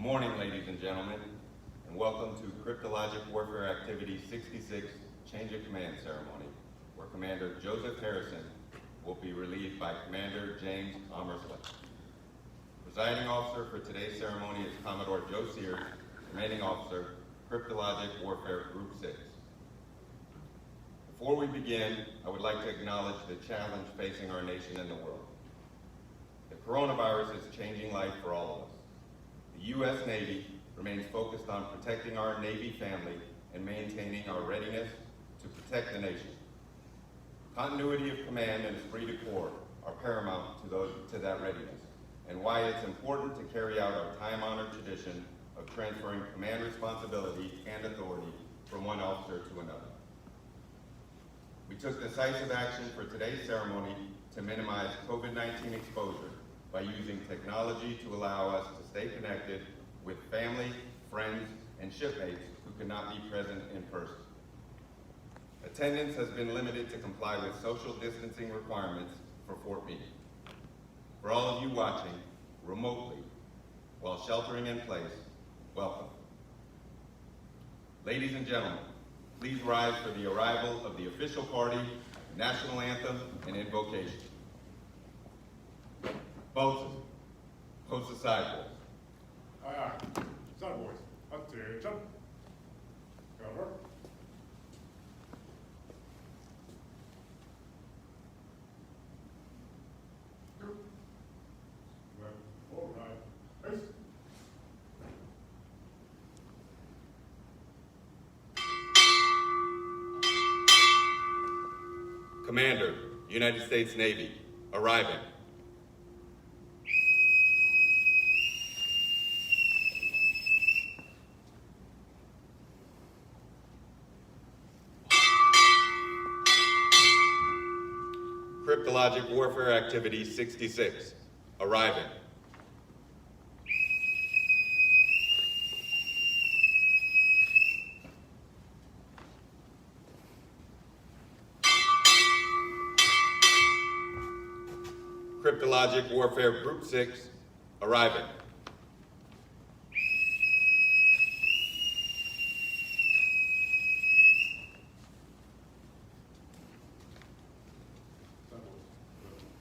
morning, ladies and gentlemen, and welcome to Cryptologic Warfare Activity 66 Change of Command Ceremony, where Commander Joseph Harrison will be relieved by Commander James Hammersla. Presiding officer for today's ceremony is Commodore Joe Sears, Commanding Officer, Cryptologic Warfare Group 6. Before we begin, I would like to acknowledge the challenge facing our nation and the world. The coronavirus is changing life for all of us. The U.S. Navy remains focused on protecting our Navy family and maintaining our readiness to protect the nation. Continuity of command and esprit de corps are paramount to that readiness, and why it's important to carry out our time-honored tradition of transferring command responsibility and authority from one officer to another. We took decisive action for today's ceremony to minimize COVID-19 exposure by using technology to allow us to stay connected with family, friends, and shipmates who could not be present in person. Attendance has been limited to comply with social distancing requirements for Fort Meade. For all of you watching remotely while sheltering in place, welcome. Ladies and gentlemen, please rise for the arrival of the official party, national anthem, and invocation. Boatswain, post the sideboards. Aye, aye. Sideboards. Attention. Cover. All right. Face. Commander, United States Navy, arriving. Cryptologic Warfare Activity 66, arriving. Cryptologic Warfare Group 6, arriving.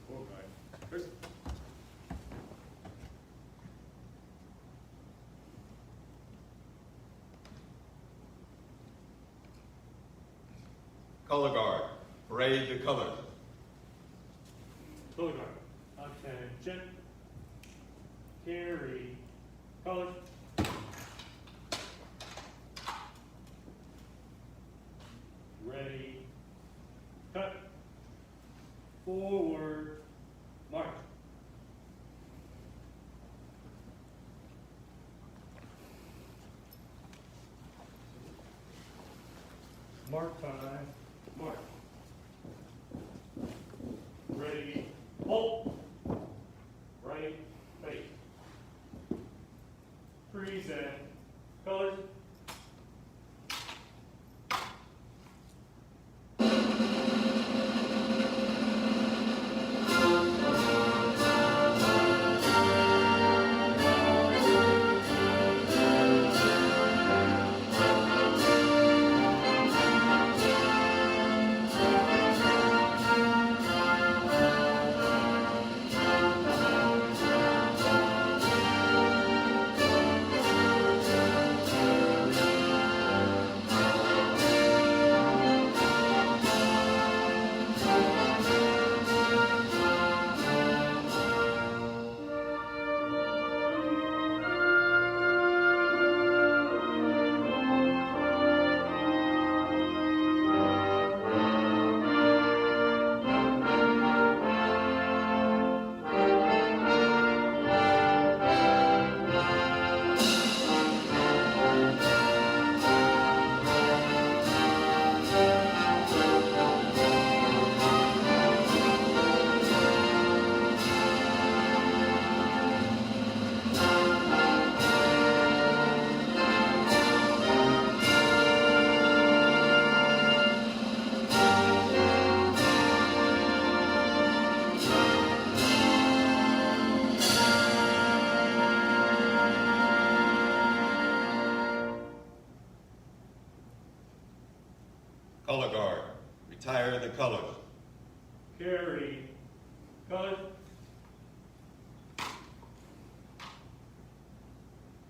All right. Face. Color Guard, parade the colors. Color guard. Attention. Carry. Colors. Ready. Cut. Forward. March. Mark time. March. Ready. Halt. Right face. Present. Colors.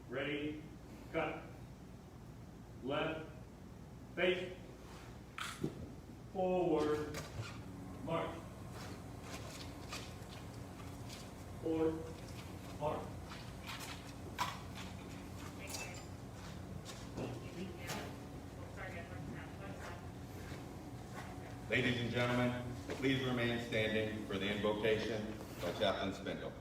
ready, cut. Left, face. Forward, march. Forward, march. Ladies and gentlemen, please remain standing for the invocation by Chaplain Spindle.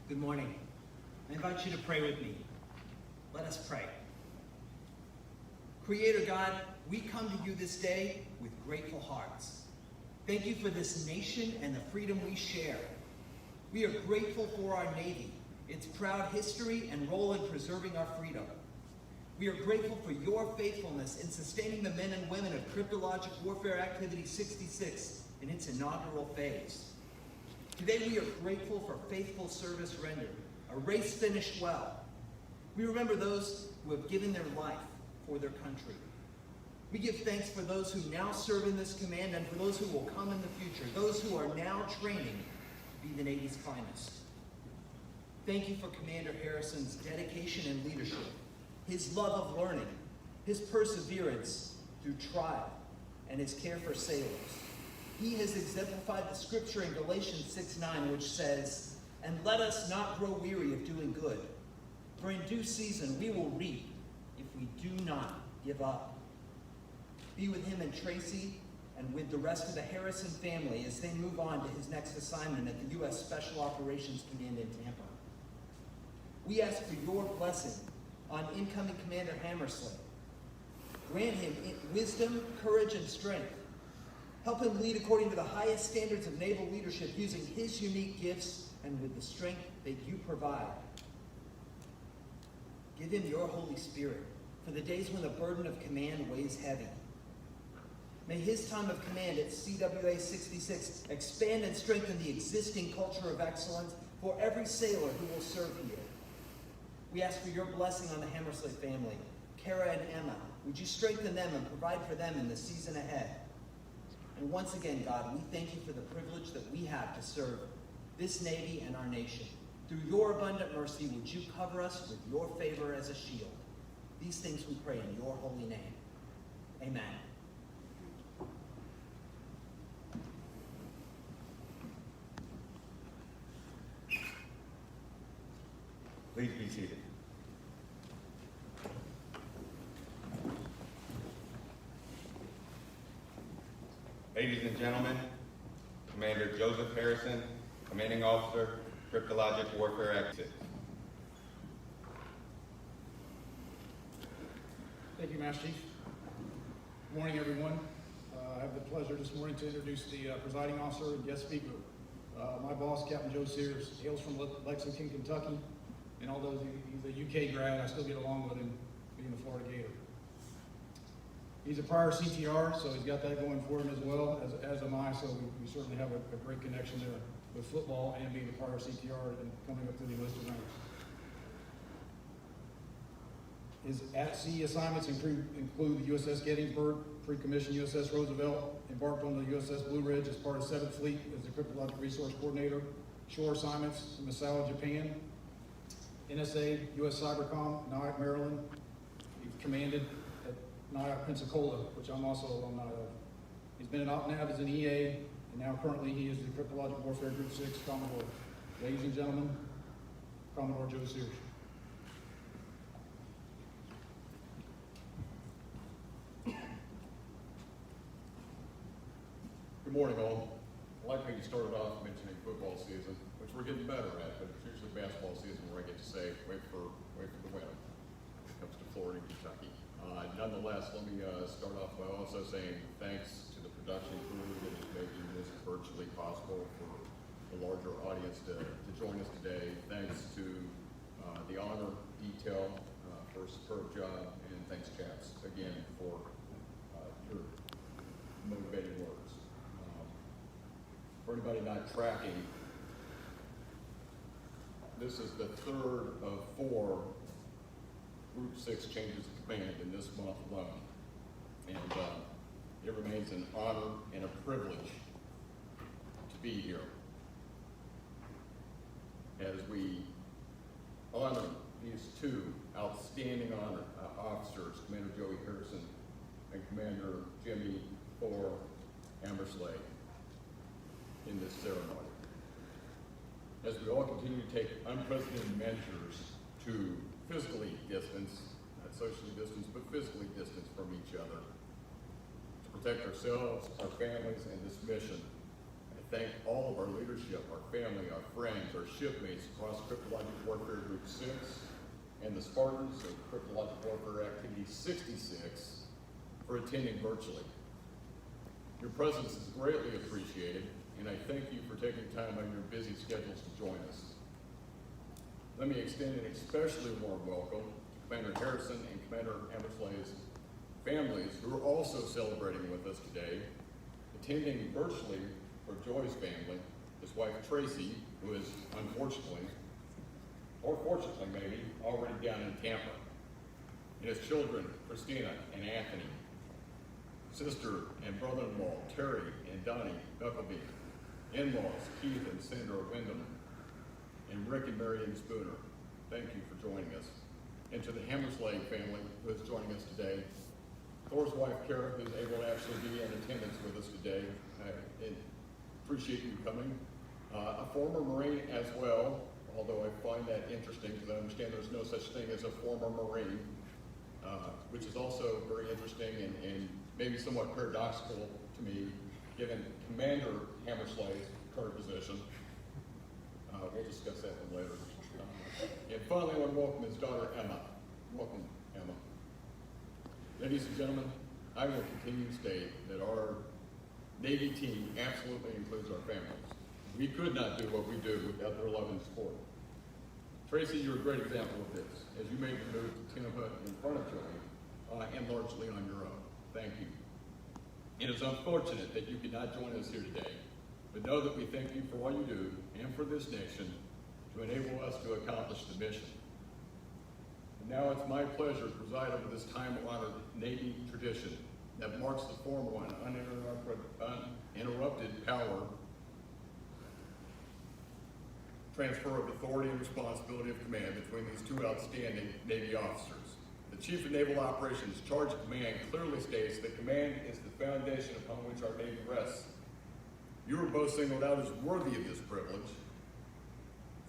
Good morning. I invite you to pray with me. Let us pray. Creator God, we come to you this day with grateful hearts. Thank you for this nation and the freedom we share. We are grateful for our Navy, its proud history and role in preserving our freedom. We are grateful for your faithfulness in sustaining the men and women of Cryptologic Warfare Activity 66 in its inaugural phase. Today we are grateful for faithful service rendered, a race finished well. We remember those who have given their life for their country. We give thanks for those who now serve in this command and for those who will come in the future, those who are now training to be the Navy's finest. Thank you for Commander Harrison's dedication and leadership, his love of learning, his perseverance through trial, and his care for sailors. He has exemplified the scripture in Galatians 6:9, which says, "And let us not grow weary of doing good, for in due season we will reap if we do not give up." Be with him and Tracy and with the rest of the Harrison family as they move on to his next assignment at the U.S. Special Operations Command in Tampa. We ask for your blessing on incoming Commander Hammersley. Grant him wisdom, courage, and strength. Help him lead according to the highest standards of naval leadership, using his unique gifts and with the strength that you provide. Give him your Holy Spirit for the days when the burden of command weighs heavy. May his time of command at CWA-66 expand and strengthen the existing culture of excellence for every sailor who will serve here. We ask for your blessing on the Hammersley family, Kara and Emma. Would you strengthen them and provide for them in the season ahead? And once again, God, we thank you for the privilege that we have to serve this Navy and our nation. Through your abundant mercy, would you cover us with your favor as a shield? These things we pray in your holy name. Amen. Please be seated. Ladies and gentlemen, Commander Joseph Harrison, Commanding Officer, Cryptologic Warfare Activity. Thank you, Master Chief. Good morning, everyone. I have the pleasure this morning to introduce the presiding officer and guest speaker. My boss, Captain Joe Sears, hails from Lexington, Kentucky, and although he's a UK grad, I still get along with him being a Florida Gator. He's a prior CTR, so he's got that going for him as well, as am I, so we certainly have a great connection there with football and being a prior CTR and coming up through the enlisted ranks. His at-sea assignments include the USS Gettysburg, pre-commissioned USS Roosevelt, embarked on the USS Blue Ridge as part of 7th Fleet as the Cryptologic Resource Coordinator, shore assignments in Misawa, Japan, NSA, US Cybercom, Nyack, Maryland. He commanded at Nyack, Pensacola, which I'm also alumni of. He's been an OpNav as an EA, and now currently he is the Cryptologic Warfare Group 6 Commodore. Ladies and gentlemen, Commodore Joe Sears. Good morning, all. I'd like me to start it off mentioning football season, which we're getting better at, but it's usually basketball season where I get to say, wait for the winter when it comes to Florida and Kentucky. Nonetheless, let me start off by also saying thanks to the production crew that is making this virtually possible for a larger audience to join us today. Thanks to the honor detail for a superb job, and thanks, chaps, again for your motivating words. For anybody not tracking, this is the third of 4 Group 6 changes of command in this month alone. And it remains an honor and a privilege to be here as we honor these two outstanding officers, Commander Joey Harrison and Commander Jimmy Thor Hammersley, in this ceremony. As we all continue to take unprecedented measures to physically distance, not socially distance, but physically distance from each other, to protect ourselves, our families, and this mission, I thank all of our leadership, our family, our friends, our shipmates across Cryptologic Warfare Group 6, and the Spartans of Cryptologic Warfare Activity 66 for attending virtually. Your presence is greatly appreciated, and I thank you for taking time on your busy schedules to join us. Let me extend an especially warm welcome to Commander Harrison and Commander Hammersley's families, who are also celebrating with us today, attending virtually for Joy's family, his wife Tracy, who is unfortunately, or fortunately maybe, already down in Tampa, and his children, Christina and Anthony, sister and brother-in-law, Terry and Donnie Buckleby, in-laws, Keith and Sandra Wyndham, and Rick and Marion Spooner. Thank you for joining us. And to the Hammersley family who is joining us today, Thor's wife, Kara, who's able to actually be in attendance with us today. I appreciate you coming. A former Marine as well, although I find that interesting because I understand there's no such thing as a former Marine, which is also very interesting and maybe somewhat paradoxical to me, given Commander Hammersley's current position. We'll discuss that one later. And finally, I want to welcome his daughter, Emma. Welcome, Emma. Ladies and gentlemen, I will continue to state that our Navy team absolutely includes our families. We could not do what we do without their love and support. Tracy, you're a great example of this, as you made the move to Tampa in front of Joey, and largely on your own. Thank you. It is unfortunate that you could not join us here today, but know that we thank you for all you do and for this nation to enable us to accomplish the mission. And now it's my pleasure to preside over this time-honored Navy tradition that marks the formal and uninterrupted power transfer of authority and responsibility of command between these two outstanding Navy officers. The Chief of Naval Operations Charge of Command clearly states that command is the foundation upon which our Navy rests. You were both singled out as worthy of this privilege.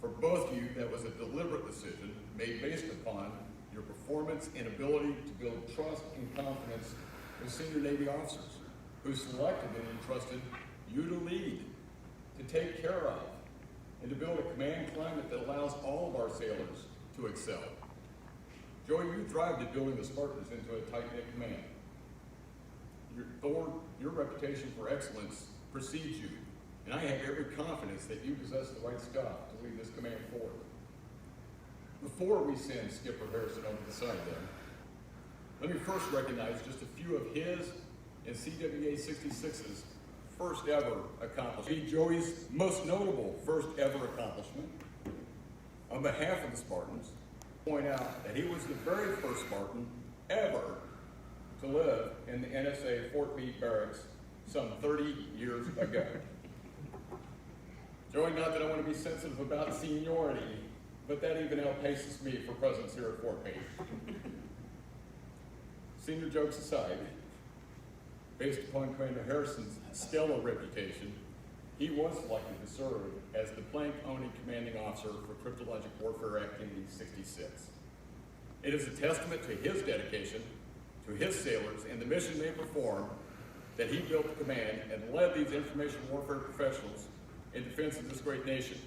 For both of you, that was a deliberate decision made based upon your performance and ability to build trust and confidence with senior Navy officers who selected and entrusted you to lead, to take care of, and to build a command climate that allows all of our sailors to excel. Joey, you thrived at building the Spartans into a tight-knit command. Your reputation for excellence precedes you, and I have every confidence that you possess the right stuff to lead this command forward. Before we send Skipper Harrison over the side then, let me first recognize just a few of his and CWA-66's first ever accomplishment. Joey's most notable first ever accomplishment. On behalf of the Spartans, point out that he was the very first Spartan ever to live in the NSA Fort Meade barracks some 30 years ago. Joey, not that I want to be sensitive about seniority, but that even outpaces me for presence here at Fort Meade. Senior jokes aside, based upon Commander Harrison's stellar reputation, he was selected to serve as the plank-owning commanding officer for Cryptologic Warfare Activity 66. It is a testament to his dedication, to his sailors, and the mission they perform that he built the command and led these information warfare professionals in defense of this great nation.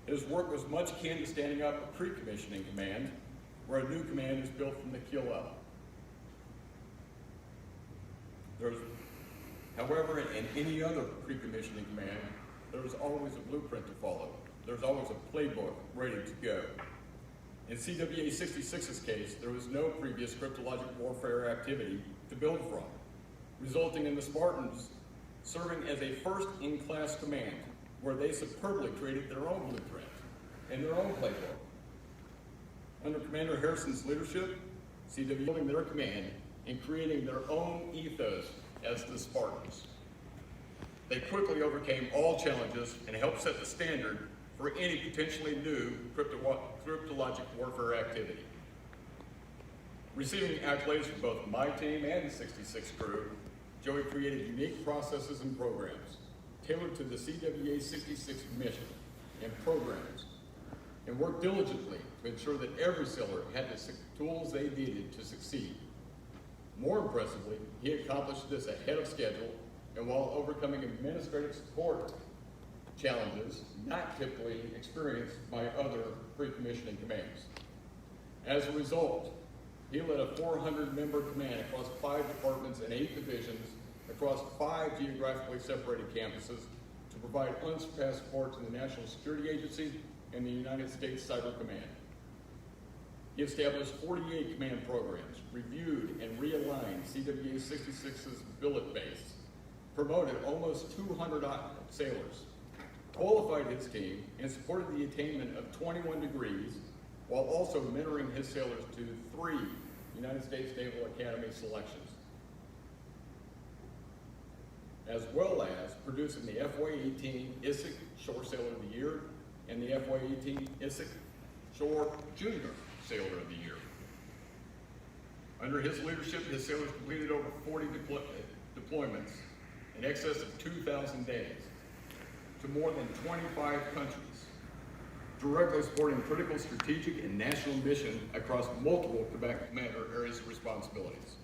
His work was much akin to standing up a pre-commissioning command, where a new command is built from the keel up. However, in any other pre-commissioning command, there is always a blueprint to follow. There's always a playbook ready to go. In CWA-66's case, there was no previous cryptologic warfare activity to build from, resulting in the Spartans serving as a first-in-class command, where they superbly created their own blueprint and their own playbook. Under Commander Harrison's leadership, CW building their command in creating their own ethos as the Spartans. They quickly overcame all challenges and helped set the standard for any potentially new cryptologic warfare activity. Receiving accolades from both my team and the 66 crew, Joey created unique processes and programs tailored to the CWA-66 mission and programs, and worked diligently to ensure that every sailor had the tools they needed to succeed. More impressively, he accomplished this ahead of schedule and while overcoming administrative support challenges not typically experienced by other pre-commissioning commands. As a result, he led a 400-member command across 5 departments and 8 divisions across 5 geographically separated campuses to provide unsurpassed support to the National Security Agency and the United States Cyber Command. He established 48 command programs, reviewed and realigned CWA-66's billet base, promoted almost 200 sailors, qualified his team, and supported the attainment of 21 degrees, while also mentoring his sailors to 3 United States Naval Academy selections, as well as producing the FY-18 ISSIC Shore Sailor of the Year and the FY-18 ISSIC Shore Junior Sailor of the Year. Under his leadership, his sailors completed over 40 deployments in excess of 2,000 days to more than 25 countries, directly supporting critical strategic and national mission across multiple commander areas of responsibilities,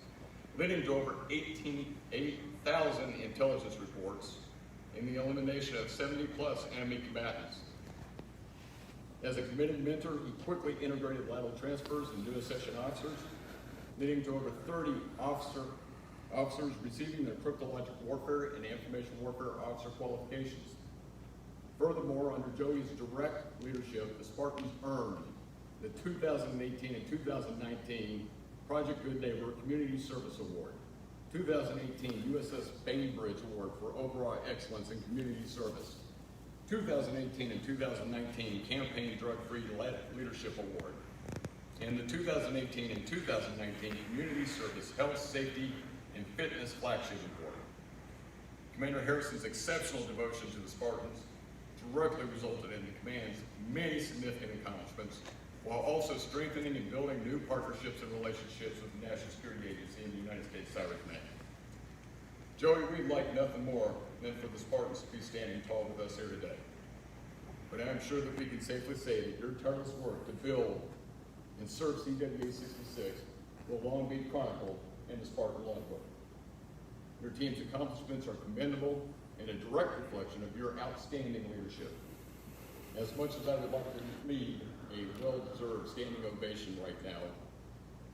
leading to over 8,000 intelligence reports and the elimination of 70-plus enemy combatants. As a committed mentor, he quickly integrated lateral transfers and new accession officers, leading to over 30 officers receiving their cryptologic warfare and information warfare officer qualifications. Furthermore, under Joey's direct leadership, the Spartans earned the 2018 and 2019 Project Good Neighbor Community Service Award, 2018 USS Bainbridge Award for overall excellence in community service, 2018 and 2019 Campaign Drug-Free Leadership Award, and the 2018 and 2019 Community Service Health, Safety, and Fitness Flagship Award. Commander Harrison's exceptional devotion to the Spartans directly resulted in the command's many significant accomplishments, while also strengthening and building new partnerships and relationships with the National Security Agency and the United States Cyber Command. Joey, we'd like nothing more than for the Spartans to be standing tall with us here today. But I'm sure that we can safely say that your tireless work to build and serve CWA-66 will long be chronicled in the Spartan logbook. Your team's accomplishments are commendable and a direct reflection of your outstanding leadership. As much as I would like to Meade a well-deserved standing ovation right now,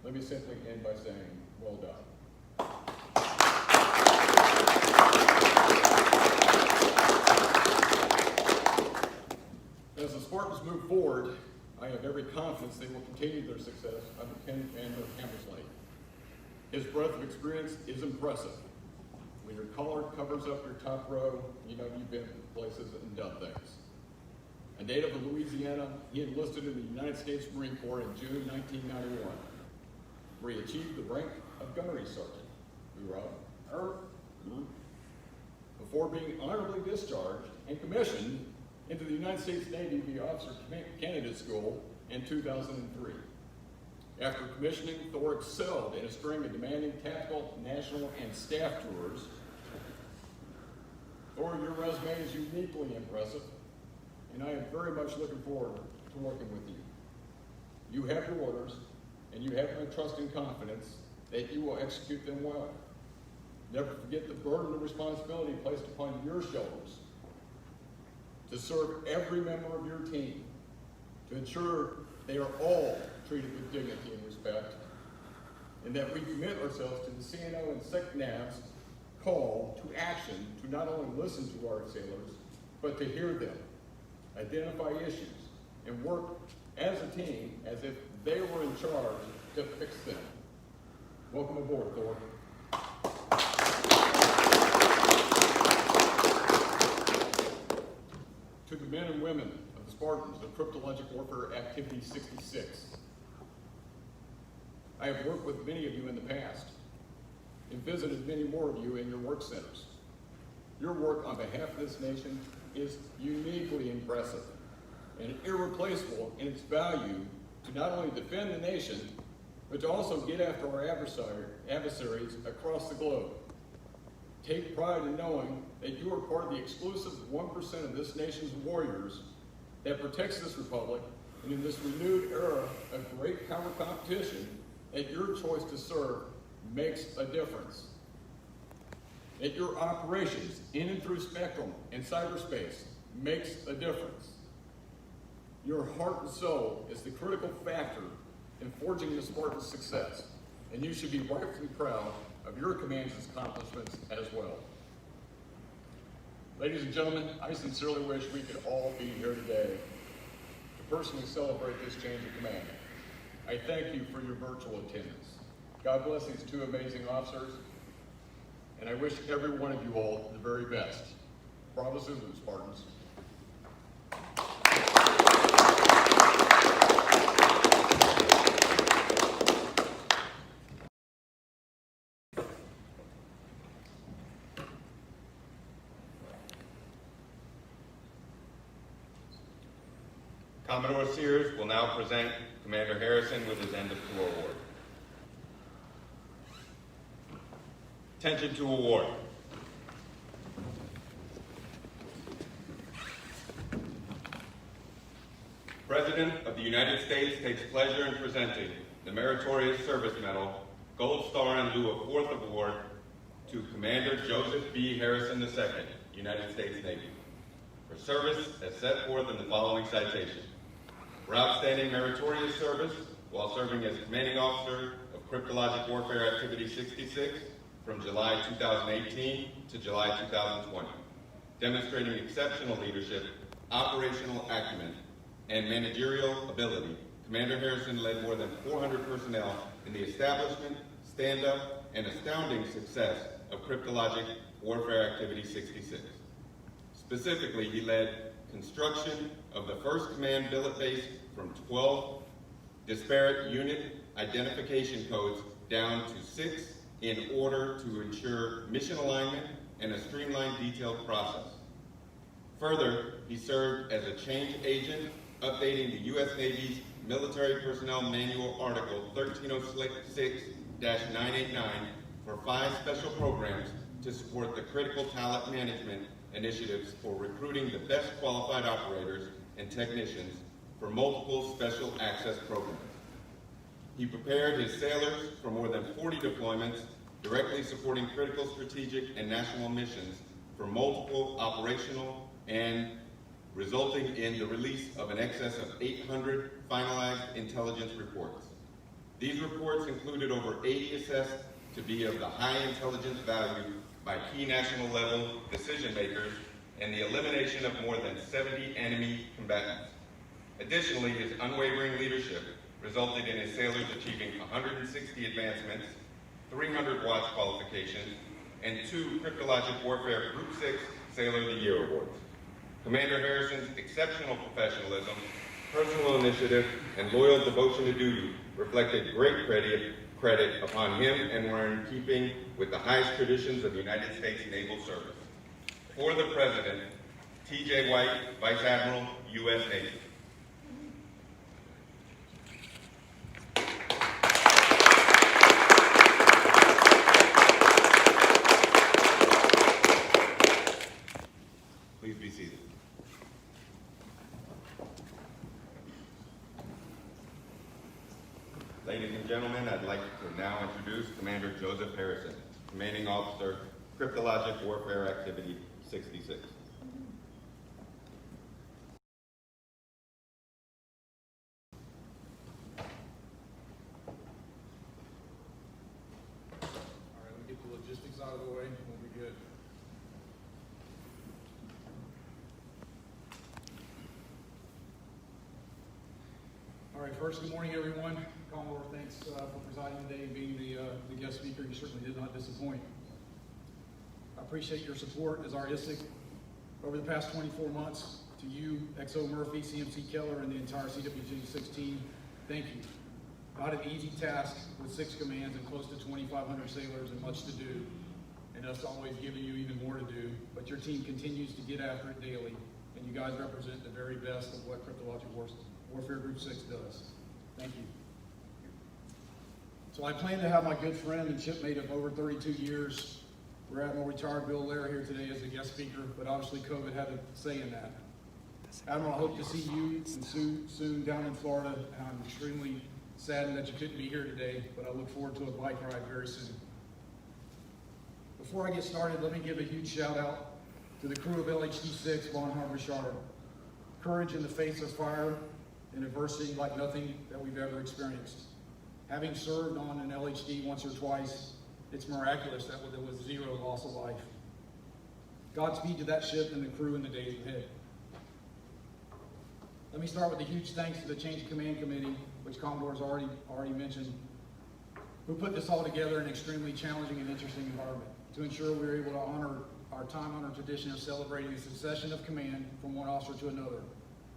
let me simply end by saying, well done. As the Spartans move forward, I have every confidence they will continue their success under Ken Hammersley. His breadth of experience is impressive. When your collar covers up your top row, you know you've been places and done things. A native of Louisiana, he enlisted in the United States Marine Corps in June 1991, where he achieved the rank of gunnery sergeant. Before being honorably discharged and commissioned into the United States Navy via Officer Candidate School in 2003. After commissioning, Thor excelled in a string of demanding tactical, national, and staff tours. Thor, your resume is uniquely impressive, and I am very much looking forward to working with you. You have your orders, and you have my trust and confidence that you will execute them well. Never forget the burden of responsibility placed upon your shoulders to serve every member of your team, to ensure they are all treated with dignity and respect, and that we commit ourselves to the CNO and SecNav's call to action to not only listen to our sailors, but to hear them, identify issues, and work as a team as if they were in charge to fix them. Welcome aboard, Thor. To the men and women of the Spartans of Cryptologic Warfare Activity 66. I have worked with many of you in the past, and visited many more of you in your work centers. Your work on behalf of this nation is uniquely impressive and irreplaceable in its value to not only defend the nation, but to also get after our adversaries across the globe. Take pride in knowing that you are part of the exclusive 1% of this nation's warriors that protects this republic, and in this renewed era of great power competition, that your choice to serve makes a difference. That your operations in and through spectrum and cyberspace makes a difference. Your heart and soul is the critical factor in forging the Spartan's success, and you should be rightfully proud of your command's accomplishments as well. Ladies and gentlemen, I sincerely wish we could all be here today to personally celebrate this change of command. I thank you for your virtual attendance. God bless these two amazing officers, and I wish every one of you all the very best. Bravo Zulu, Spartans. Commodore Sears will now present Commander Harrison with his End of Tour Award. Attention to award. President of the United States takes pleasure in presenting the Meritorious Service Medal, Gold Star in lieu of Fourth Award, to Commander Joseph B. Harrison II, United States Navy, for service as set forth in the following citation. For outstanding meritorious service while serving as Commanding Officer of Cryptologic Warfare Activity 66 from July 2018 to July 2020, demonstrating exceptional leadership, operational acumen, and managerial ability, Commander Harrison led more than 400 personnel in the establishment, stand-up, and astounding success of Cryptologic Warfare Activity 66. Specifically, he led construction of the first command billet base from 12 disparate unit identification codes down to 6 in order to ensure mission alignment and a streamlined detailed process. Further, he served as a change agent, updating the U.S. Navy's Military Personnel Manual Article 1306-989 for 5 special programs to support the critical talent management initiatives for recruiting the best qualified operators and technicians for multiple special access programs. He prepared his sailors for more than 40 deployments, directly supporting critical strategic and national missions for multiple operational and resulting in the release of an excess of 800 finalized intelligence reports. These reports included over 80 assessed to be of the high intelligence value by key national level decision makers and the elimination of more than 70 enemy combatants. Additionally, his unwavering leadership resulted in his sailors achieving 160 advancements, 300 watch qualifications, and 2 Cryptologic Warfare Group 6 Sailor of the Year awards. Commander Harrison's exceptional professionalism, personal initiative, and loyal devotion to duty reflected great credit upon him and were in keeping with the highest traditions of the United States Naval Service. For the President, T.J. White, Vice Admiral, U.S. Navy. Please be seated. Ladies and gentlemen, I'd like to now introduce Commander Joseph Harrison, Commanding Officer, Cryptologic Warfare Activity 66. All right, let me get the logistics out of the way, and we'll be good. All right, first, good morning, everyone. Commodore, thanks for presiding today and being the guest speaker. You certainly did not disappoint. I appreciate your support as our ISIC over the past 24 months. To you, XO Murphy, CMC Keller, and the entire CWA-66 team, thank you. Not an easy task with 6 commands and close to 2,500 sailors and much to do, and us always giving you even more to do, but your team continues to get after it daily, and you guys represent the very best of what Cryptologic Warfare Group 6 does. Thank you. So I plan to have my good friend and shipmate of over 32 years, Rear Admiral retired Bill Lair, here today as a guest speaker, but obviously COVID had a say in that. Admiral, I hope to see you and Sue soon down in Florida, and I'm extremely saddened that you couldn't be here today, but I look forward to a bike ride very soon. Before I get started, let me give a huge shout out to the crew of LHD-6 Bon Harbor Charter. Courage in the face of fire and adversity like nothing that we've ever experienced. Having served on an LHD once or twice, it's miraculous that there was 0 loss of life. Godspeed to that ship and the crew in the days ahead. Let me start with a huge thanks to the Change of Command Committee, which Commodore's already mentioned, who put this all together in an extremely challenging and interesting environment to ensure we were able to honor our time-honored tradition of celebrating the succession of command from one officer to another.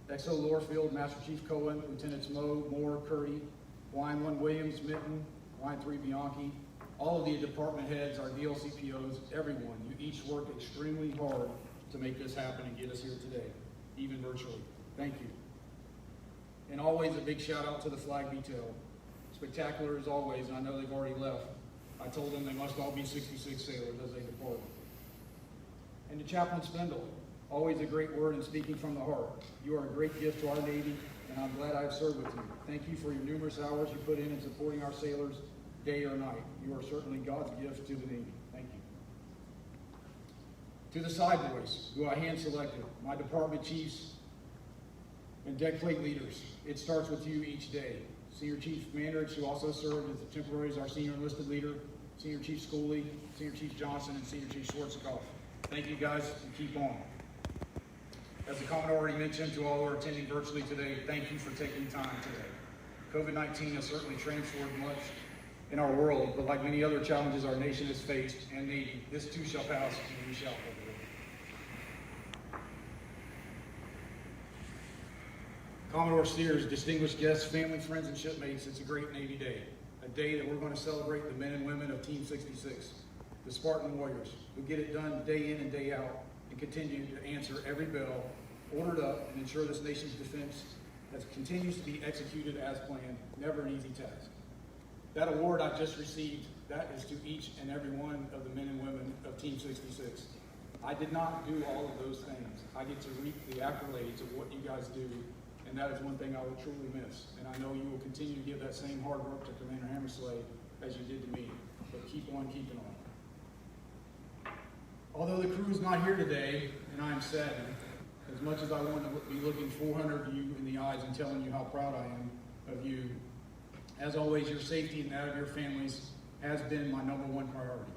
XO Lorefield, Master Chief Cohen, Lieutenants Moe, Moore, Curdy, Line 1 Williams, Mitten, Line 3 Bianchi, all of the department heads, our DLCPOs, everyone, you each worked extremely hard to make this happen and get us here today, even virtually. Thank you. And always a big shout out to the flag detail. Spectacular as always, and I know they've already left. I told them they must all be 66 sailors as they depart. And to Chaplain Spindle, always a great word and speaking from the heart. You are a great gift to our Navy, and I'm glad I have served with you. Thank you for your numerous hours you put in supporting our sailors day or night. You are certainly God's gift to the Navy. Thank you. To the side boys, who I hand selected, my department chiefs and deck plate leaders, it starts with you each day. Senior Chief Mandarich, who also served as the temporary as our senior enlisted leader, Senior Chief Schooley, Senior Chief Johnson, and Senior Chief Schwarzkopf. Thank you guys, and keep on. As the Commodore already mentioned, to all who are attending virtually today, thank you for taking time today. COVID-19 has certainly transformed much in our world, but like many other challenges our nation has faced and Navy, this too shall pass, and we shall prevail. Commodore Sears, distinguished guests, family, friends, and shipmates, it's a great Navy day. A day that we're going to celebrate the men and women of Team 66, the Spartan warriors, who get it done day in and day out and continue to answer every bell, ordered up, and ensure this nation's defense that continues to be executed as planned. Never an easy task. That award I just received, that is to each and every one of the men and women of Team 66. I did not do all of those things. I get to reap the accolades of what you guys do, and that is one thing I will truly miss. And I know you will continue to give that same hard work to Commander Hammersley as you did to me. But keep on keeping on. Although the crew is not here today, and I am saddened, as much as I want to be looking 400 of you in the eyes and telling you how proud I am of you, as always, your safety and that of your families has been my #1 priority.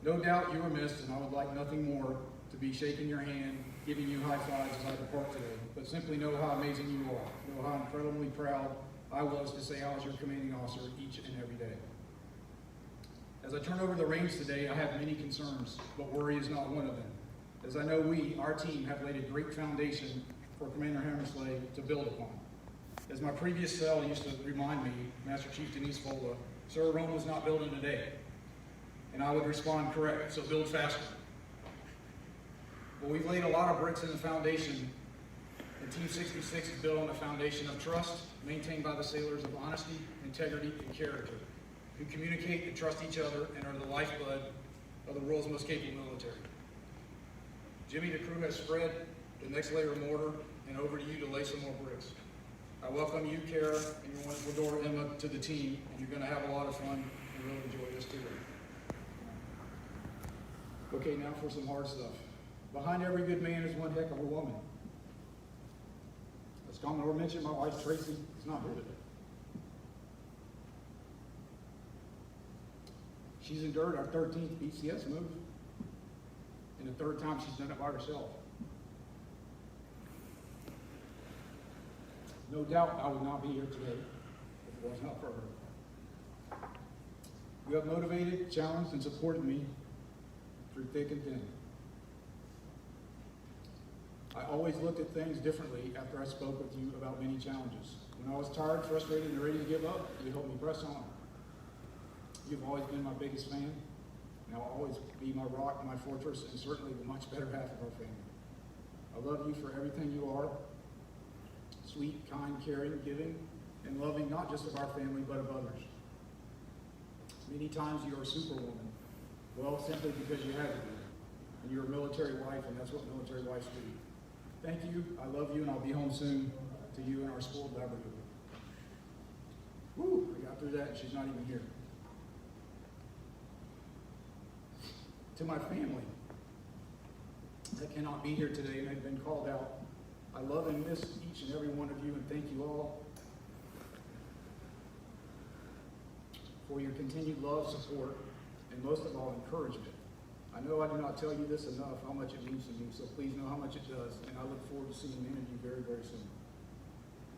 No doubt you were missed, and I would like nothing more to be shaking your hand, giving you high fives as I depart today. But simply know how amazing you are. Know how incredibly proud I was to say I was your commanding officer each and every day. As I turn over the reins today, I have many concerns, but worry is not one of them. As I know we, our team, have laid a great foundation for Commander Hammersley to build upon. As my previous cell used to remind me, Master Chief Denise Fola, Sir, Rome was not built in a day. And I would respond, correct, so build faster. Well, we've laid a lot of bricks in the foundation, and Team 66 is built on a foundation of trust, maintained by the sailors of honesty, integrity, and character, who communicate and trust each other and are the lifeblood of the world's most capable military. Jimmy, the crew has spread the next layer of mortar, and over to you to lay some more bricks. I welcome you, Kara, and your wonderful daughter, Emma, to the team, and you're going to have a lot of fun and really enjoy this tour. Okay, now for some hard stuff. Behind every good man is one heck of a woman. As Commodore mentioned, my wife, Tracy, is not here today. She's endured our 13th BCS move, and the 3rd time she's done it by herself. No doubt I would not be here today if it was not for her. You have motivated, challenged, and supported me through thick and thin. I always looked at things differently after I spoke with you about many challenges. When I was tired, frustrated, and ready to give up, you helped me press on. You've always been my biggest fan, and I'll always be my rock, my fortress, and certainly the much better half of our family. I love you for everything you are, sweet, kind, caring, giving, and loving not just of our family, but of others. Many times you are a superwoman, well, simply because you have to be, and you're a military wife, and that's what military wives do. Thank you, I love you, and I'll be home soon to you and our spoiled livelihood. Woo, I got through that, and she's not even here. To my family that cannot be here today and have been called out, I love and miss each and every one of you, and thank you all for your continued love, support, and most of all, encouragement. I know I do not tell you this enough, how much it means to me, so please know how much it does, and I look forward to seeing many of you very, very soon.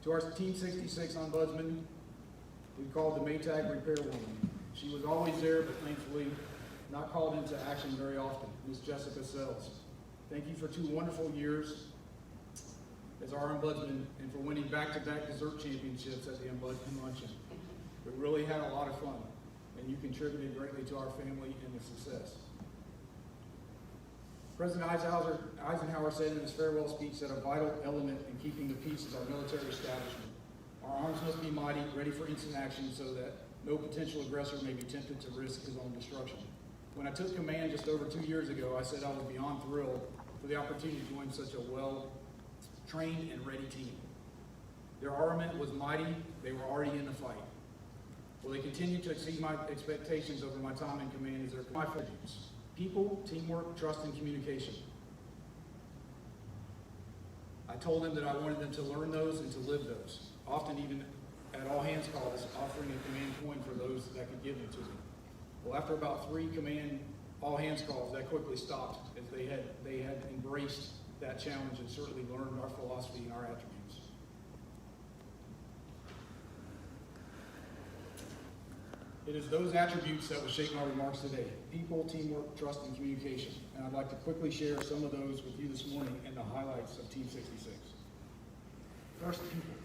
To our Team 66 ombudsman, we called the Maytag Repair Woman. She was always there, but thankfully not called into action very often, Miss Jessica Sells. Thank you for 2 wonderful years as our ombudsman and for winning back-to-back dessert championships at the Ombudsman Luncheon. We really had a lot of fun, and you contributed greatly to our family and the success. President Eisenhower said in his farewell speech that a vital element in keeping the peace is our military establishment. Our arms must be mighty, ready for instant action so that no potential aggressor may be tempted to risk his own destruction. When I took command just over 2 years ago, I said I was beyond thrilled for the opportunity to join such a well-trained and ready team. Their armament was mighty, they were already in the fight. Will they continue to exceed my expectations over my time in command as their my attributes? People, teamwork, trust, and communication. I told them that I wanted them to learn those and to live those, often even at all hands calls, offering a command point for those that could give them to me. Well, after about 3 command all hands calls, that quickly stopped as they had embraced that challenge and certainly learned our philosophy and our attributes. It is those attributes that will shape my remarks today. People, teamwork, trust, and communication. And I'd like to quickly share some of those with you this morning and the highlights of Team 66. First, people.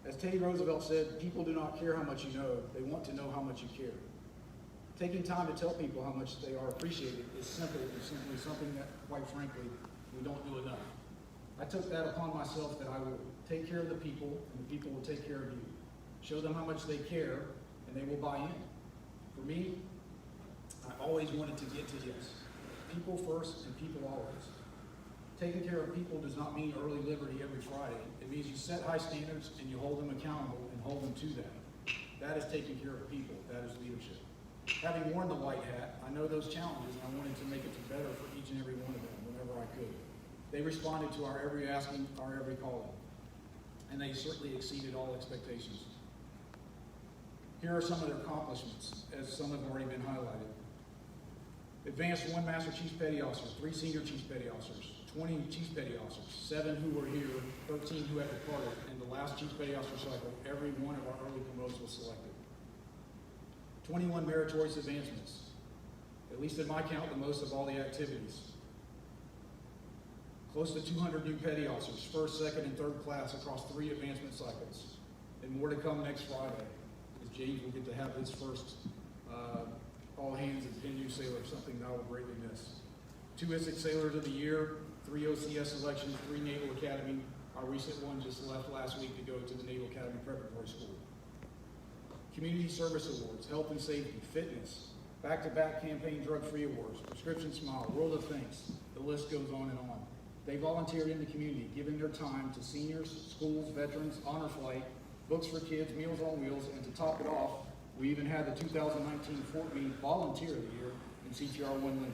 As Teddy Roosevelt said, people do not care how much you know, they want to know how much you care. Taking time to tell people how much they are appreciated is simply something that, quite frankly, we don't do enough. I took that upon myself that I will take care of the people, and the people will take care of you. Show them how much they care, and they will buy in. For me, I always wanted to get to yes. People first and people always. Taking care of people does not mean early liberty every Friday. It means you set high standards and you hold them accountable and hold them to that. That is taking care of people. That is leadership. Having worn the white hat, I know those challenges, and I wanted to make it better for each and every one of them whenever I could. They responded to our every asking, our every calling, and they certainly exceeded all expectations. Here are some of their accomplishments, as some have already been highlighted. Advanced 1 Master Chief Petty Officer, 3 Senior Chief Petty Officers, 20 Chief Petty Officers, 7 who were here, 13 who have departed, and the last Chief Petty Officer cycle, every one of our early promotes was selected. 21 meritorious advancements, at least in my count, the most of all the activities. Close to 200 new petty officers, 1st, 2nd, and 3rd class across 3 advancement cycles. And more to come next Friday, as James will get to have his first all hands as NU sailor, something that I will greatly miss. 2 ISIC Sailors of the Year, 3 OCS selections, 3 Naval Academy. Our recent one just left last week to go to the Naval Academy Preparatory School. Community Service Awards, Health and Safety, Fitness, back-to-back Campaign Drug-Free Awards, Prescription Smile, World of Thanks. The list goes on and on. They volunteered in the community, giving their time to seniors, schools, veterans, honor flight, books for kids, Meals on Wheels, and to top it off, we even had the 2019 Fort Meade Volunteer of the Year in CTR 1 Lincoln.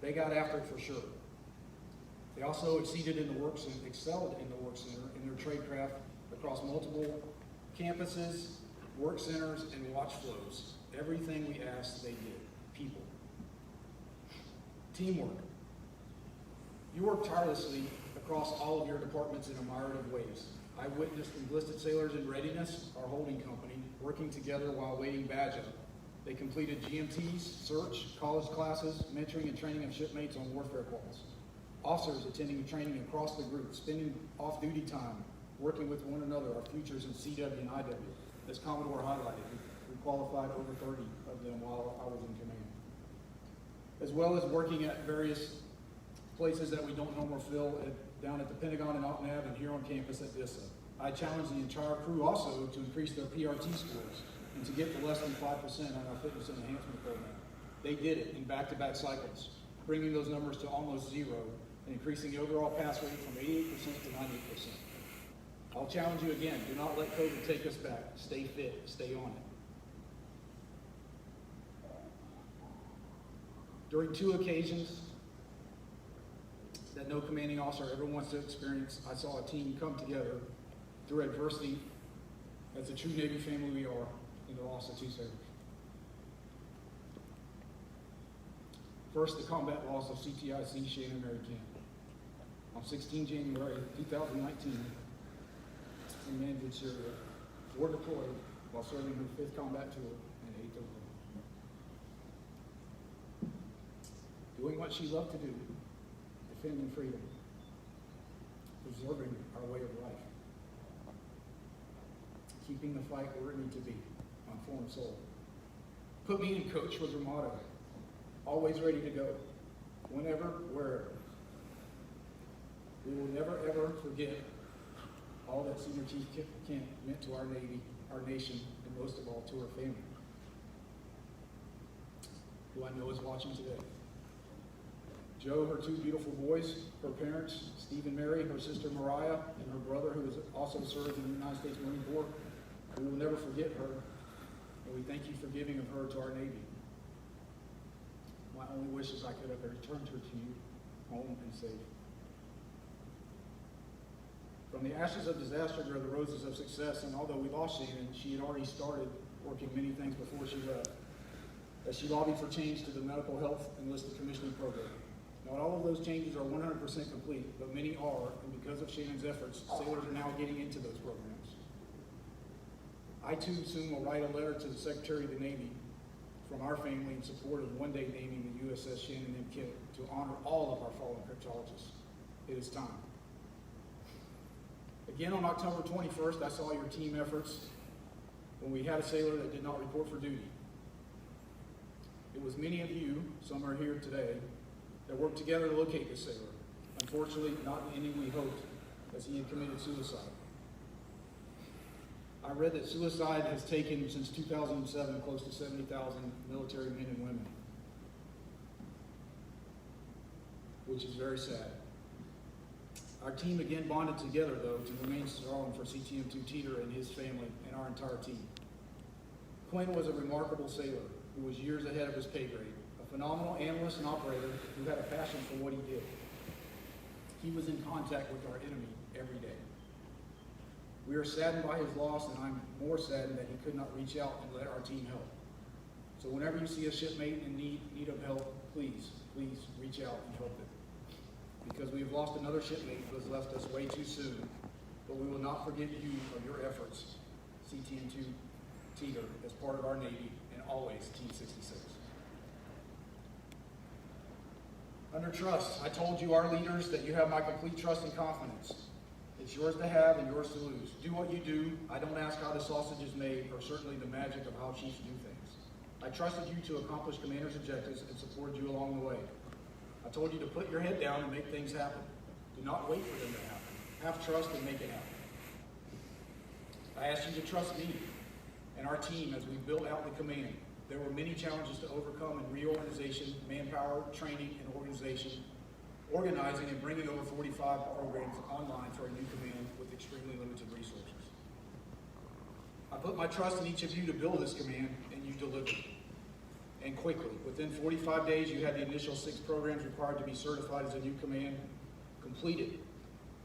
They got after it for sure. They also exceeded in the work center, excelled in the work center in their trade craft across multiple campuses, work centers, and watch flows. Everything we asked, they did. People. Teamwork. You work tirelessly across all of your departments in a myriad of ways. I witnessed enlisted sailors in readiness, our holding company, working together while waiting badge up. They completed GMTs, search, college classes, mentoring and training of shipmates on warfare calls. Officers attending training across the group, spending off-duty time working with one another, our futures in CW and IW. As Commodore highlighted, we qualified over 30 of them while I was in command. As well as working at various places that we don't normally fill down at the Pentagon and Alton Ave and here on campus at DISA. I challenged the entire crew also to increase their PRT scores and to get to less than 5% on our fitness and enhancement program. They did it in back-to-back cycles, bringing those numbers to almost zero and increasing the overall pass rate from 88% to 98%. I'll challenge you again, do not let COVID take us back. Stay fit, stay on it. During 2 occasions that no commanding officer ever wants to experience, I saw a team come together through adversity as the true Navy family we are in the loss of 2 sailors. First, the combat loss of CTIC Shannon Mary Camp. On 16 January 2019, we landed in Syria, 4 deployed while serving her 5th combat tour and 8th overall. Doing what she loved to do, defending freedom, preserving our way of life, keeping the fight where it needs to be, on form soul. Put me in, coach, was her motto. Always ready to go, whenever, wherever. We will never, ever forget all that Senior Chief Kent meant to our Navy, our nation, and most of all to her family, who I know is watching today. Joe, her 2 beautiful boys, her parents, Steve and Mary, her sister Mariah, and her brother, who has also served in the United States Marine Corps. We will never forget her, and we thank you for giving of her to our Navy. My only wish is I could have returned her to you, home and safe. From the ashes of disaster grow the roses of success, and although we lost Shannon, she had already started working many things before she left. As she lobbied for change to the medical health enlisted commissioning program. Not all of those changes are 100% complete, but many are, and because of Shannon's efforts, sailors are now getting into those programs. I too soon will write a letter to the Secretary of the Navy from our family in support of one day naming the USS Shannon M. Kent to honor all of our fallen cryptologists. It is time. Again, on October 21st, I saw your team efforts when we had a sailor that did not report for duty. It was many of you, some are here today, that worked together to locate this sailor. Unfortunately, not in the ending we hoped, as he had committed suicide. I read that suicide has taken, since 2007, close to 70,000 military men and women, which is very sad. Our team again bonded together, though, to remain strong for CTM2 Teeter and his family and our entire team. Quinn was a remarkable sailor who was years ahead of his pay grade, a phenomenal analyst and operator who had a passion for what he did. He was in contact with our enemy every day. We are saddened by his loss, and I'm more saddened that he could not reach out and let our team help. So whenever you see a shipmate in need of help, please reach out and help them. Because we have lost another shipmate who has left us way too soon, but we will not forget you or your efforts, CTM2 Teeter, as part of our Navy, and always Team 66. Under trust, I told you, our leaders, that you have my complete trust and confidence. It's yours to have and yours to lose. Do what you do. I don't ask how the sausage is made, or certainly the magic of how chiefs do things. I trusted you to accomplish Commander's objectives and supported you along the way. I told you to put your head down and make things happen. Do not wait for them to happen. Have trust and make it happen. I asked you to trust me and our team as we built out the command. There were many challenges to overcome in reorganization, manpower, training, and organizing and bringing over 45 programs online for a new command with extremely limited resources. I put my trust in each of you to build this command, and you delivered. And quickly, within 45 days, you had the initial 6 programs required to be certified as a new command completed,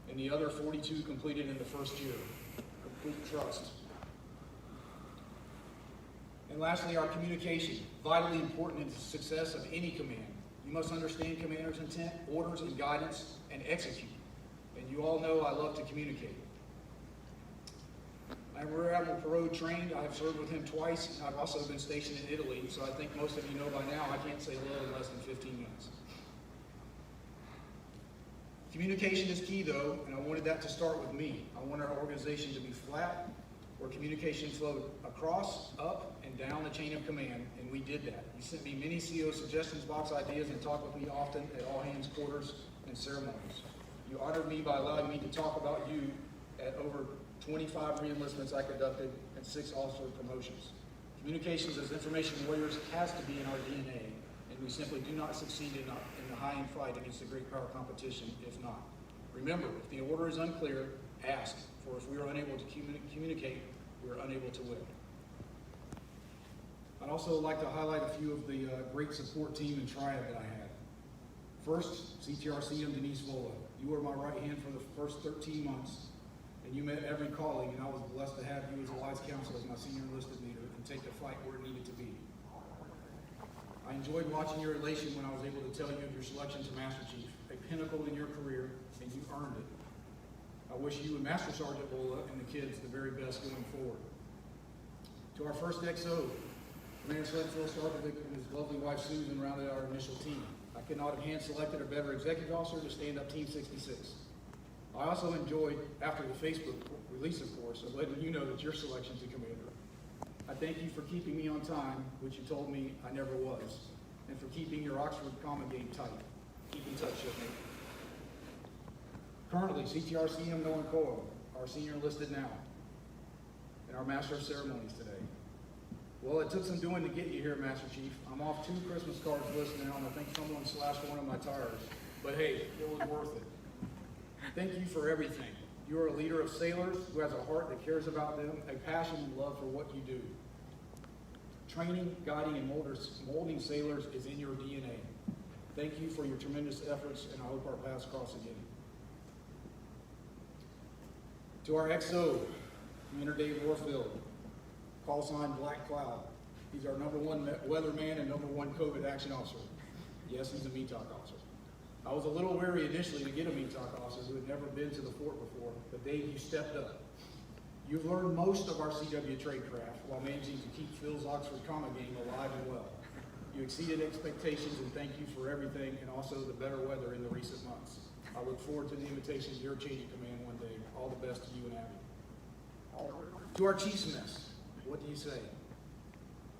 and the other 42 completed in the first year. Complete trust. And lastly, our communication, vitally important in the success of any command. You must understand commander's intent, orders, and guidance, and execute. And you all know I love to communicate. I'm Rear Admiral Perot trained. I've served with him twice, and I've also been stationed in Italy, so I think most of you know by now I can't say hello in less than 15 minutes. Communication is key though, and I wanted that to start with me. I want our organization to be flat, where communication flowed across, up, and down the chain of command, and we did that. You sent me many CEO suggestions box ideas and talked with me often at all hands quarters and ceremonies. You honored me by allowing me to talk about you at over 25 re-enlistments I conducted and 6 officer promotions. Communications as information warriors has to be in our DNA, and we simply do not succeed in the high-end fight against the great power competition if not. Remember, if the order is unclear, ask, for if we are unable to communicate, we are unable to win. I'd also like to highlight a few of the great support team and triad that I had. First, CTRCM Denise Vola. You were my right hand for the first 13 months, and you met every colleague, and I was blessed to have you as Alliance Council as my senior enlisted leader and take the fight where it needed to be. I enjoyed watching your elation when I was able to tell you of your selection to Master Chief, a pinnacle in your career, and you earned it. I wish you and Master Sergeant Vola and the kids the very best going forward. To our first XO, Commander Phil Starkovic and his lovely wife Susan rounded our initial team. I could not have hand-selected a better executive officer to stand up Team 66. I also enjoyed, after the Facebook release, of course, of letting you know that your selection to commander. I thank you for keeping me on time, which you told me I never was, and for keeping your Oxford common game tight. Keep in touch, shipmate. Currently, CTRCM Nolan Coyle, our senior enlisted now, and our Master of Ceremonies today. Well, it took some doing to get you here, Master Chief. I'm off 2 Christmas cards list now, and I think someone slashed one of my tires. But hey, it was worth it. Thank you for everything. You are a leader of sailors who has a heart that cares about them, a passion and love for what you do. Training, guiding, and molding sailors is in your DNA. Thank you for your tremendous efforts, and I hope our paths cross again. To our XO, Commander Dave Warfield, call sign Black Cloud. He's our #1 weatherman and #1 COVID action officer. Yes, he's a METOC officer. I was a little wary initially to get a METOC officer who had never been to the fort before, but Dave, you stepped up. You've learned most of our CW tradecraft while managing to keep Phil's Oxford comma game alive and well. You exceeded expectations, and thank you for everything, and also the better weather in the recent months. I look forward to the invitation to your change of command one day. All the best to you and Abby. To our Chiefs Mess, what do you say?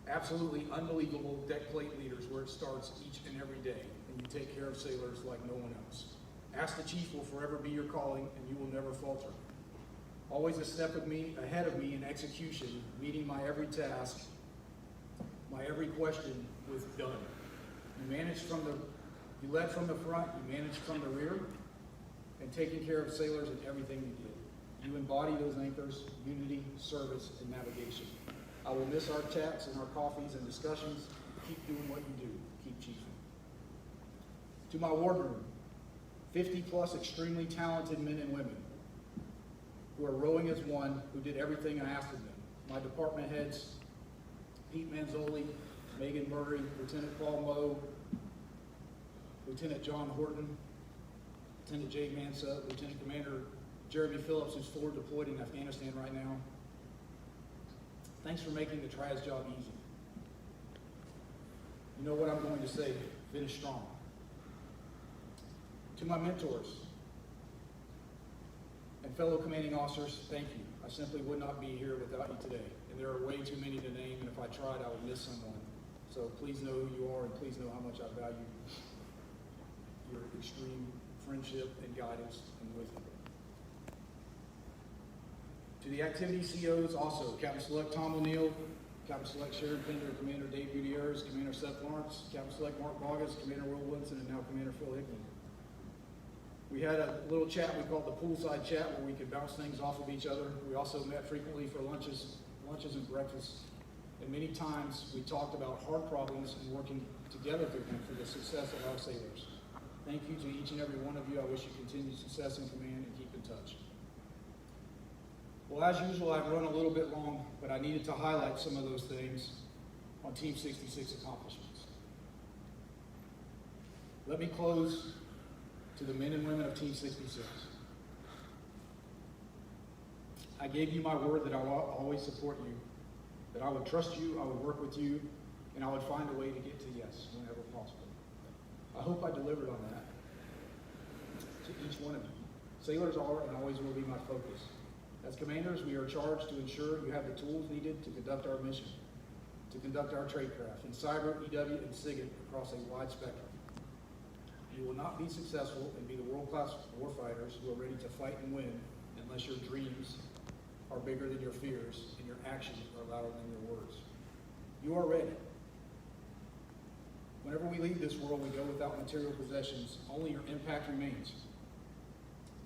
Absolutely unbelievable deck plate leaders where it starts each and every day, and you take care of sailors like no one else. Ask the Chief will forever be your calling, and you will never falter. Always a step ahead of me in execution, meeting my every task, my every question with done. You led from the front, you managed from the rear, and taking care of sailors in everything you did. You embody those anchors, unity, service, and navigation. I will miss our chats and our coffees and discussions. Keep doing what you do. Keep chiefing. To my wardroom, 50+ extremely talented men and women who are rowing as one, who did everything I asked of them. My department heads, Pete Manzoli, Megan Murray, Lieutenant Paul Moe, Lieutenant John Horton, Lieutenant Jay Mansa, Lieutenant Commander Jeremy Phillips, who's forward deployed in Afghanistan right now. Thanks for making the triad's job easy. You know what I'm going to say, finish strong. To my mentors and fellow commanding officers, thank you. I simply would not be here without you today. And there are way too many to name, and if I tried, I would miss someone. So please know who you are, and please know how much I value your extreme friendship and guidance and wisdom. To the activity COs also, Captain Select Tom O'Neill, Captain Select Sharon Pender, Commander Dave Gutierrez, Commander Seth Lawrence, Captain Select Mark Bogus, Commander Will Woodson, and now Commander Phil Hickman. We had a little chat we called the poolside chat where we could bounce things off of each other. We also met frequently for lunches and breakfasts. And many times we talked about hard problems and working together through them for the success of our sailors. Thank you to each and every one of you. I wish you continued success in command and keep in touch. Well, as usual, I've run a little bit long, but I needed to highlight some of those things on Team 66 accomplishments. Let me close to the men and women of Team 66. I gave you my word that I will always support you, that I would trust you, I would work with you, and I would find a way to get to yes whenever possible. I hope I delivered on that. To each one of you. Sailors are and always will be my focus. As commanders, we are charged to ensure you have the tools needed to conduct our mission, to conduct our tradecraft in cyber, EW, and SIGINT across a wide spectrum. You will not be successful and be the world-class warfighters who are ready to fight and win unless your dreams are bigger than your fears and your actions are louder than your words. You are ready. Whenever we leave this world, we go without material possessions. Only your impact remains.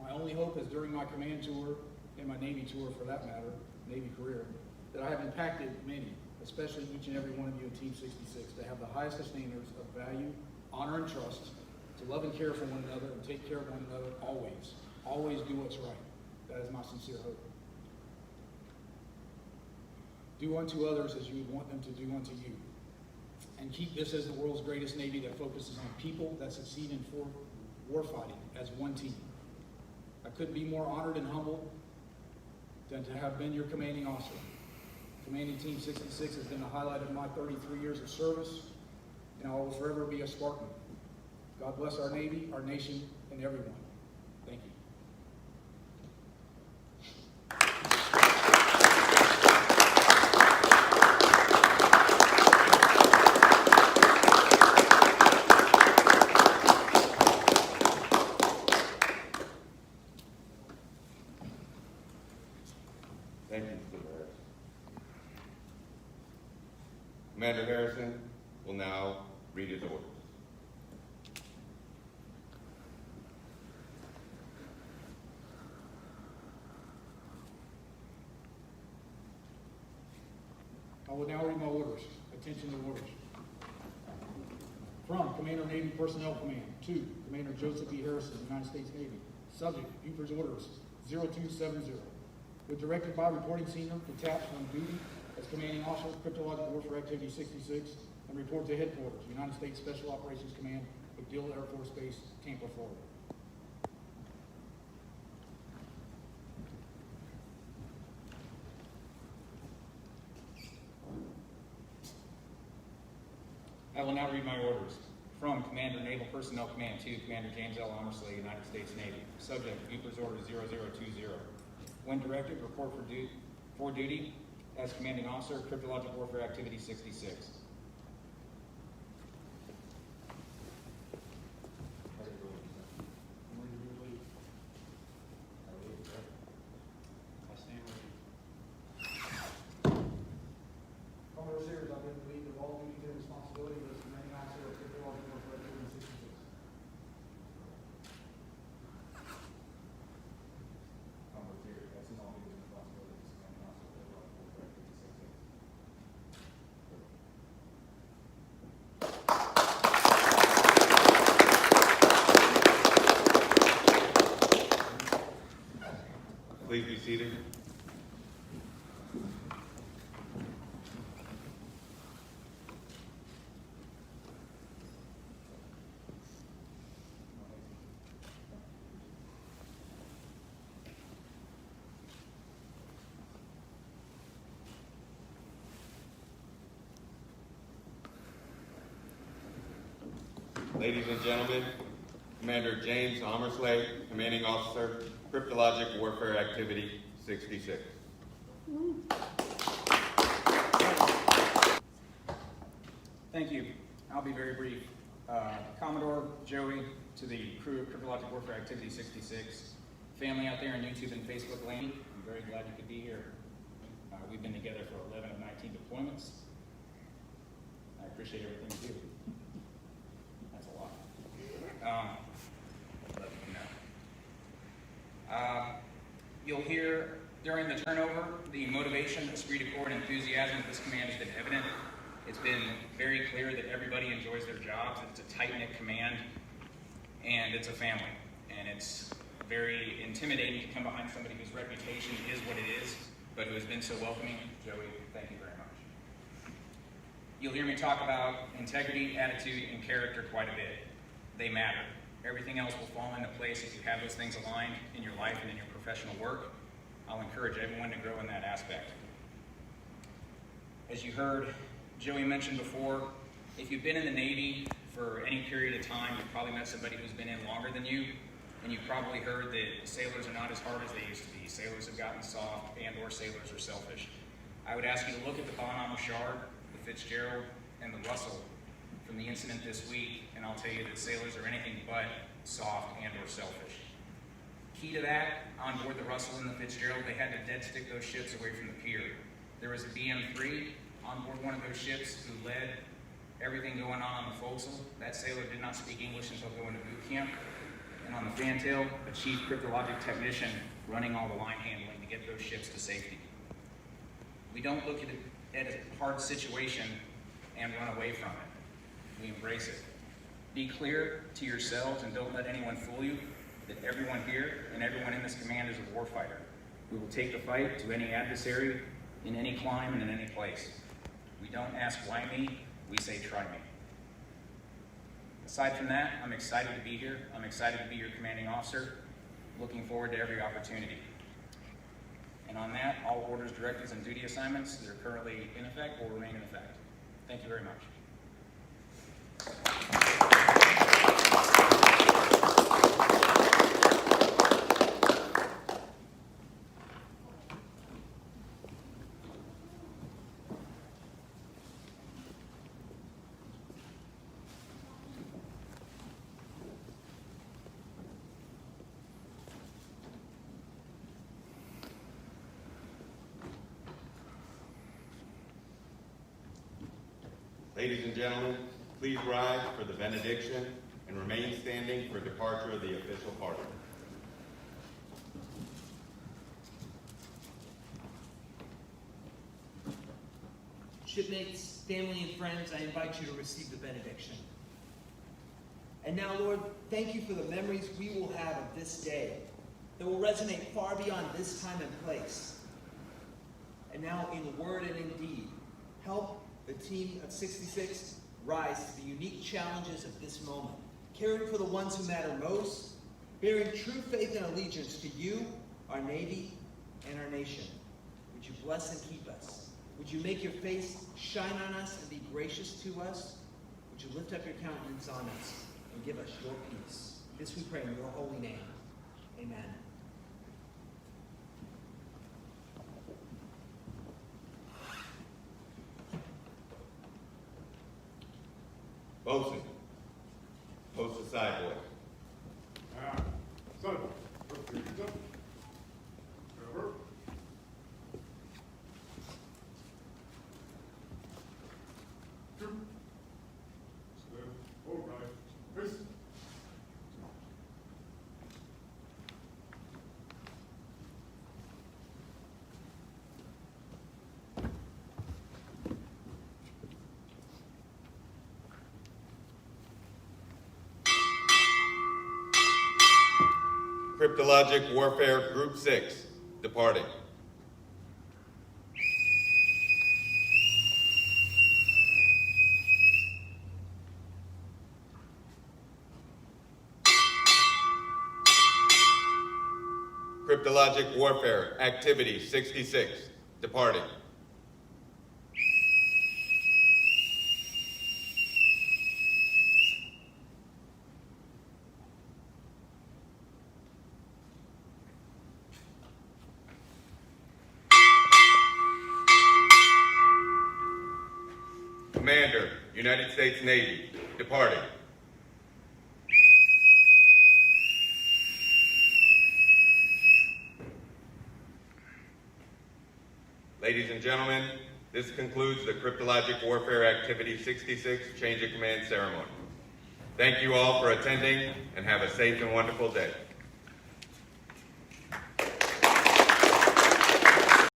My only hope is during my command tour, and my Navy tour for that matter, Navy career, that I have impacted many, especially each and every one of you in Team 66, to have the highest of standards of value, honor, and trust, to love and care for one another and take care of one another always. Always do what's right. That is my sincere hope. Do unto others as you would want them to do unto you. And keep this as the world's greatest Navy that focuses on people that succeed in warfighting as one team. I couldn't be more honored and humbled than to have been your commanding officer. Commanding Team 66 has been the highlight of my 33 years of service, and I will forever be a Spartan. God bless our Navy, our nation, and everyone. Thank you. Thank you, Mr. Harris. Commander Harrison will now read his orders. I will now read my orders. Attention to orders. From Commander Navy Personnel Command to Commander Joseph B. Harrison, United States Navy. Subject, Buford's Orders 0270. With directed by Reporting Senior, detached on duty as Commanding Officer, Cryptologic Warfare Activity 66, and report to Headquarters, United States Special Operations Command, MacDill Air Force Base, Tampa, Florida. I will now read my orders. From Commander Naval Personnel Command to Commander James L. Hammersley, United States Navy. Subject, Buford's Order 0020. When directed, report for duty as Commanding Officer, Cryptologic Warfare Activity 66. Commodore Sears, I've been relieved of all duties and responsibilities as Commanding Officer of Cryptologic Warfare Activity 66. Commodore Sears, that's in all duties and responsibilities as Commanding Officer, Cryptologic Warfare Activity 66. Please be seated. Ladies and gentlemen, Commander James Hammersley, Commanding Officer, Cryptologic Warfare Activity 66. Thank you. I'll be very brief. Commodore, Joey, to the crew of Cryptologic Warfare Activity 66, family out there on YouTube and Facebook land, I'm very glad you could be here. We've been together for 11 of 19 deployments. I appreciate everything you do. That's a lot. Let me know. You'll hear during the turnover, the motivation, esprit de corps, and enthusiasm of this command has been evident. It's been very clear that everybody enjoys their jobs. It's a tight-knit command, and it's a family. And it's very intimidating to come behind somebody whose reputation is what it is, but who has been so welcoming. Joey, thank you very much. You'll hear me talk about integrity, attitude, and character quite a bit. They matter. Everything else will fall into place if you have those things aligned in your life and in your professional work. I'll encourage everyone to grow in that aspect. As you heard Joey mentioned before, if you've been in the Navy for any period of time, you've probably met somebody who's been in longer than you. and you've probably heard that sailors are not as hard as they used to be. Sailors have gotten soft, and/or sailors are selfish. I would ask you to look at the Bonhomme Shard, the Fitzgerald, and the Russell from the incident this week, and I'll tell you that sailors are anything but soft and/or selfish. Key to that, on board the Russell and the Fitzgerald, they had to dead stick those ships away from the pier. There was a BM-3 on board one of those ships who led everything going on the forecastle. That sailor did not speak English until going to boot camp. And on the fantail, a chief cryptologic technician running all the line handling to get those ships to safety. We don't look at it as a hard situation and run away from it. We embrace it. Be clear to yourselves and don't let anyone fool you that everyone here and everyone in this command is a warfighter. We will take the fight to any adversary in any clime and in any place. We don't ask why me, we say try me. Aside from that, I'm excited to be here. I'm excited to be your commanding officer. Looking forward to every opportunity. And on that, all orders, directives, and duty assignments that are currently in effect will remain in effect. Thank you very much. Ladies and gentlemen, please rise for the benediction and remain standing for departure of the official party. Shipmates, family, and friends, I invite you to receive the benediction. And now, Lord, thank you for the memories we will have of this day that will resonate far beyond this time and place. And now, in word and in deed, help the team of 66 rise to the unique challenges of this moment, caring for the ones who matter most, bearing true faith and allegiance to you, our Navy, and our nation. Would you bless and keep us? Would you make your face shine on us and be gracious to us? Would you lift up your countenance on us and give us your peace? This we pray in your holy name. Amen. Bosun, post the side boy. Son, up to jump. Cover. Two. Slip. Hold right. Face. Cryptologic Warfare Group 6, departing. Cryptologic Warfare Activity 66, departing. Commander, United States Navy, departing. Ladies and gentlemen, this concludes the Cryptologic Warfare Activity 66 Change of Command ceremony. Thank you all for attending, and have a safe and wonderful day.